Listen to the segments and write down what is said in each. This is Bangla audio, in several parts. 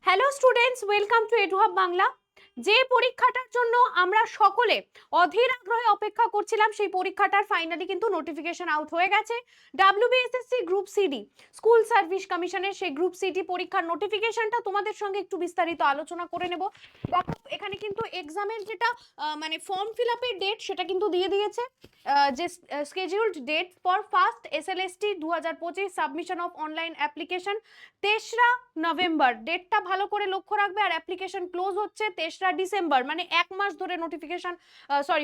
Hello students, welcome to এডুহাব Bangla. যে পরীক্ষাটার জন্য আমরা সকলে অধীর আগ্রহে অপেক্ষা করছিলাম, সেই পরীক্ষাটার ফাইনালি কিন্তু নোটিফিকেশন আউট হয়ে গেছে। WBSSC group CD, school service কমিশনের সেই গ্রুপ সিডি পরীক্ষার নোটিফিকেশনটা তোমাদের সঙ্গে একটু বিস্তারিত আলোচনা করে নেব। দেখো, এখানে কিন্তু এক্সামের যেটা মানে ফর্ম ফিল আপের ডেট সেটা কিন্তু দিয়ে দিয়েছে, যে scheduled date for first SLST 2025 submission of online application 23রা নভেম্বর। ডেটটা ভালো করে লক্ষ্য রাখবে। আর অ্যাপ্লিকেশন ক্লোজ হচ্ছে 23রা ডিসেম্বর, মানে এক মাস ধরে নোটিফিকেশন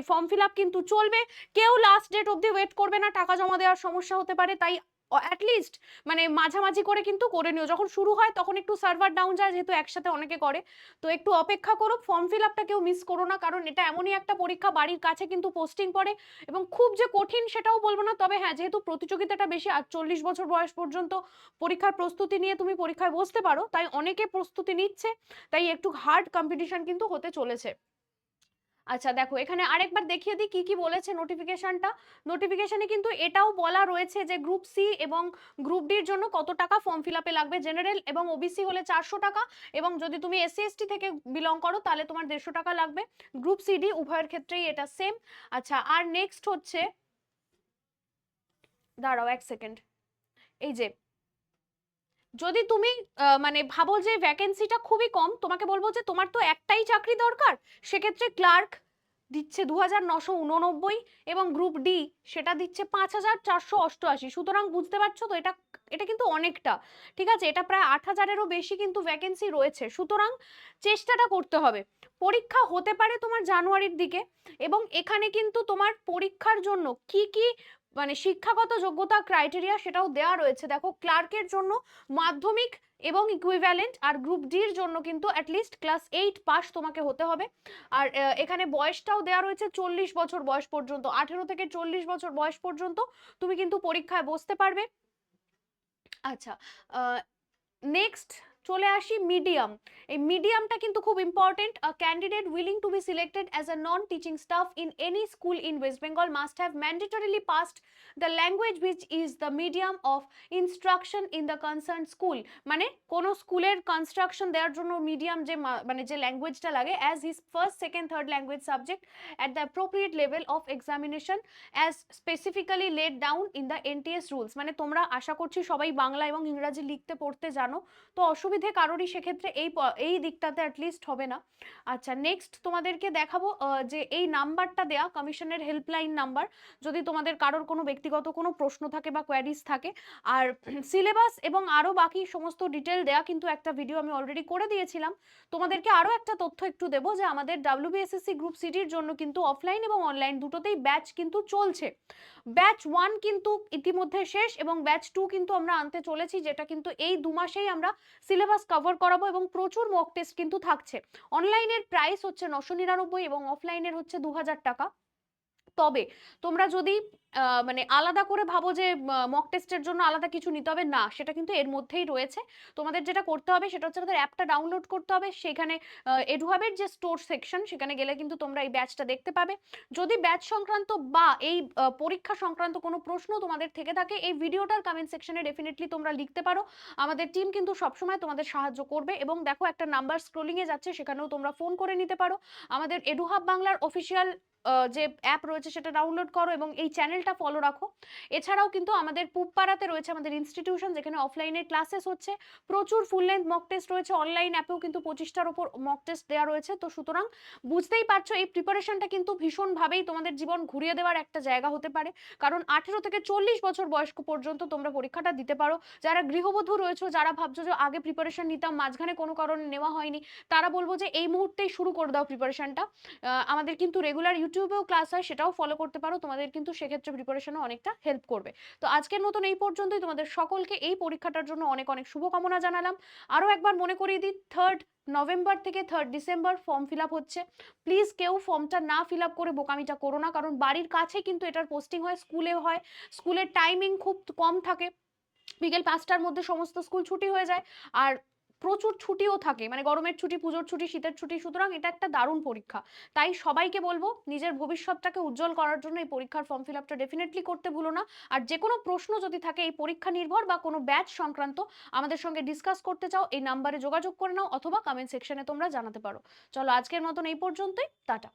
ফর্ম ফিল আপ কিন্তু চলবে। কেউ লাস্ট ডেট অবধি ওয়েট করবে না, টাকা জমা দেওয়ার সমস্যা হতে পারে, তাই অ্যাটলিস্ট মানে মাঝামাঝি করে কিন্তু করে নিও। যখন শুরু হয় তখন একটু সার্ভার ডাউন যায়, যেহেতু একসাথে অনেকে করে, তো একটু অপেক্ষা করো। ফর্ম ফিল আপটা কেউ মিস করো না, কারণ এটা এমনই একটা পরীক্ষা, বাড়ির কাছে কিন্তু পোস্টিং পড়ে এবং খুব যে কঠিন সেটাও বলবো না। তবে হ্যাঁ, যেহেতু প্রতিযোগিতাটা বেশি, আর 40 বছর বয়স পর্যন্ত পরীক্ষার প্রস্তুতি নিয়ে তুমি পরীক্ষায় বসতে পারো, তাই অনেকে প্রস্তুতি নিচ্ছে, তাই একটু হার্ড কম্পিটিশন কিন্তু হতে চলেছে। আচ্ছা দেখো, এখানে আরেকবার দেখিয়ে দিই কি কি বলেছে নোটিফিকেশনটা। নোটিফিকেশনে কিন্তু এটাও বলা রয়েছে যে গ্রুপ সি এবং গ্রুপ ডির জন্য কত টাকা ফর্ম ফিল আপে লাগবে। জেনারেল এবং ওবিসি হলে 400 টাকা, এবং যদি তুমি এসসি এসটি থেকে বিলং করো তাহলে তোমার 150 টাকা লাগবে। গ্রুপ সিডি উভয়ের ক্ষেত্রেই এটা সেম। আচ্ছা, আর নেক্সট হচ্ছে, দাঁড়াও এক সেকেন্ড, এই যে যদি তুমি মানে ভাবো যে ভ্যাকেন্সিটা খুবই কম, তোমাকে বলবো যে তোমার তো একটাই চাকরি দরকার, সেক্ষেত্রে ক্লার্ক দিচ্ছে 2989, এবং গ্রুপ ডি সেটা দিচ্ছে 5488। সুতরাং বুঝতে পারছো তো, এটা এটা কিন্তু অনেকটা, ঠিক আছে, এটা প্রায় 8000-এরও বেশি কিন্তু ভ্যাকেন্সি রয়েছে। সুতরাং চেষ্টাটা করতে হবে। পরীক্ষা হতে পারে তোমার জানুয়ারির দিকে, এবং এখানে কিন্তু তোমার পরীক্ষার জন্য কি কি মানে শিক্ষাগত যোগ্যতা ক্রাইটেরিয়া সেটাও দেওয়া রয়েছে। দেখো, ক্লার্কের জন্য মাধ্যমিক এবং ইকুইভ্যালেন্ট, আর গ্রুপ ডির জন্য কিন্তু অ্যাটলিস্ট ক্লাস 8 পাস তোমাকে হতে হবে। আর এখানে বয়সটাও দেওয়া রয়েছে 40 বছর বয়স পর্যন্ত, 18 থেকে 40 বছর বয়স পর্যন্ত তুমি কিন্তু পরীক্ষায় বসতে পারবে। আচ্ছা, নেক্সট চলে আসি মিডিয়াম। এই মিডিয়ামটা কিন্তু খুব important. A candidate willing to B selected as a non teaching staff in any school in West Bengal must have mandatorily passed the language which is the medium of instruction in the concern school. মানে কোনো স্কুলের কনস্ট্রাকশন দেওয়ার জন্য মিডিয়াম যে মানে যে ল্যাঙ্গুয়েজটা লাগে, as his first second third language subject at the appropriate level of examination as specifically laid down in the NTS rules. মানে তোমরা আশা করছি সবাই বাংলা এবং ইংরাজি লিখতে পড়তে জানো, তো অসুবিধে কারোরই সেক্ষেত্রে এই দিকটাতে অ্যাটলিস্ট হবে না। আচ্ছা, নেক্সট তোমাদেরকে দেখাবো যে এই নাম্বারটা দেয়া কমিশনের হেল্পলাইন নাম্বার, যদি তোমাদের কারোর কোনো ব্যক্তিগত কোনো প্রশ্ন থাকে বা কোয়ারিজ থাকে। আর সিলেবাস এবং আরো বাকি সমস্ত ডিটেল দেয়া কিন্তু একটা ভিডিও আমি অলরেডি করে দিয়েছিলাম। তোমাদেরকে আরো একটা তথ্য একটু দেবো, যে আমাদের ডাব্লিউবিএসএসসি গ্রুপ সিডির জন্য কিন্তু অফলাইন এবং অনলাইন দুটোতেই ব্যাচ কিন্তু চলছে। ব্যাচ 1 কিন্তু ইতিমধ্যে শেষ, এবং ব্যাচ 2 কিন্তু আমরা আনতে চলেছি, যেটা কিন্তু এই 2 মাসেই আমরা সিলেবাস কভার করাবো, এবং প্রচুর মক টেস্ট কিন্তু থাকছে। অনলাইনের প্রাইস হচ্ছে 999 এবং অফলাইনের হচ্ছে 2000 টাকা। তবে তোমরা যদি মানে আলাদা করে ভাবো যে মক টেস্টের জন্য আলাদা কিছু নিতে হবে, না, সেটা কিন্তু এর মধ্যেই রয়েছে। তোমাদের যেটা করতে হবে সেটা হচ্ছে আমাদের অ্যাপটা ডাউনলোড করতে হবে, সেখানে এডুহাবের যে স্টোর সেকশন সেখানে গেলে কিন্তু তোমরা এই ব্যাচটা দেখতে পাবে। যদি ব্যাচ সংক্রান্ত বা এই পরীক্ষা সংক্রান্ত কোনো প্রশ্ন তোমাদের থেকে থাকে, এই ভিডিওটার কমেন্ট সেকশনে ডেফিনেটলি তোমরা লিখতে পারো। আমাদের টিম কিন্তু সবসময় তোমাদের সাহায্য করবে। এবং দেখো, একটা নাম্বার স্ক্রোলিং এ যাচ্ছে, সেখানেও তোমরা ফোন করে নিতে পারো। আমাদের এডুহাব বাংলার অফিসিয়াল যে অ্যাপ রয়েছে সেটা ডাউনলোড করো এবং এই চ্যানেলটা ফলো রাখো। এছাড়াও কিন্তু আমাদের পুবপাড়াতে রয়েছে আমাদের ইনস্টিটিউশন, যেখানে অফলাইনে ক্লাসেস হচ্ছে, প্রচুর ফুল লেন্থ মক টেস্ট রয়েছে। অনলাইন অ্যাপেও কিন্তু 25টার উপর মক টেস্ট দেওয়া রয়েছে। তো সুতরাং বুঝতেই পারছো, এই প্রিপারেশনটা কিন্তু ভীষণভাবেই তোমাদের জীবন ঘুরিয়ে দেওয়ার একটা জায়গা হতে পারে। কারণ 18 থেকে 40 বছর বয়স্ক পর্যন্ত তোমরা পরীক্ষাটা দিতে পারো। যারা গৃহবধূ রয়েছে, যারা ভাবছো যে আগে প্রিপারেশন নিতাম, মাঝখানে কোনো কারণে নেওয়া হয়নি, তারা বলবো যে এই মুহূর্তেই শুরু করে দাও প্রিপারেশনটা। আমাদের কিন্তু রেগুলার ইউটিউবেও ক্লাস হয়, সেটাও ফলো করতে পারো, তোমাদের কিন্তু সেক্ষেত্রে প্রিপারেশনও অনেকটা হেল্প করবে। তো আজকের মতন এই পর্যন্তই। তোমাদের সকলকে এই পরীক্ষাটার জন্য অনেক অনেক শুভকামনা জানালাম। আরও একবার মনে করিয়ে দিই, 3rd নভেম্বর থেকে 3rd December form fill up হচ্ছে। প্লিজ কেউ ফর্মটা না ফিল আপ করে বোকামিটা করো না, কারণ বাড়ির কাছে কিন্তু এটার পোস্টিং হয়, স্কুলেও হয়। স্কুলের টাইমিং খুব কম থাকে, বিকেল 5টার মধ্যে সমস্ত স্কুল ছুটি হয়ে যায়। আর প্রচুর ছুটিও থাকে, মানে গরমের ছুটি, পুজোর ছুটি, শীতের ছুটি, সুতরাং এটা একটা দারুণ পরীক্ষা। তাই সবাইকে বলবো নিজের ভবিষ্যৎটাকে উজ্জ্বল করার জন্য এই পরীক্ষার ফর্ম ফিল আপটা ডেফিনেটলি করতে ভুলো না। আর যে কোনো প্রশ্ন যদি থাকে এই পরীক্ষা নির্ভর বা কোনো ব্যাচ সংক্রান্ত, আমাদের সঙ্গে ডিসকাস করতে চাও, এই নাম্বারে যোগাযোগ করে নাও অথবা কমেন্ট সেকশনে তোমরা জানাতে পারো। চলো আজকের মতন এই পর্যন্তই, টাটা।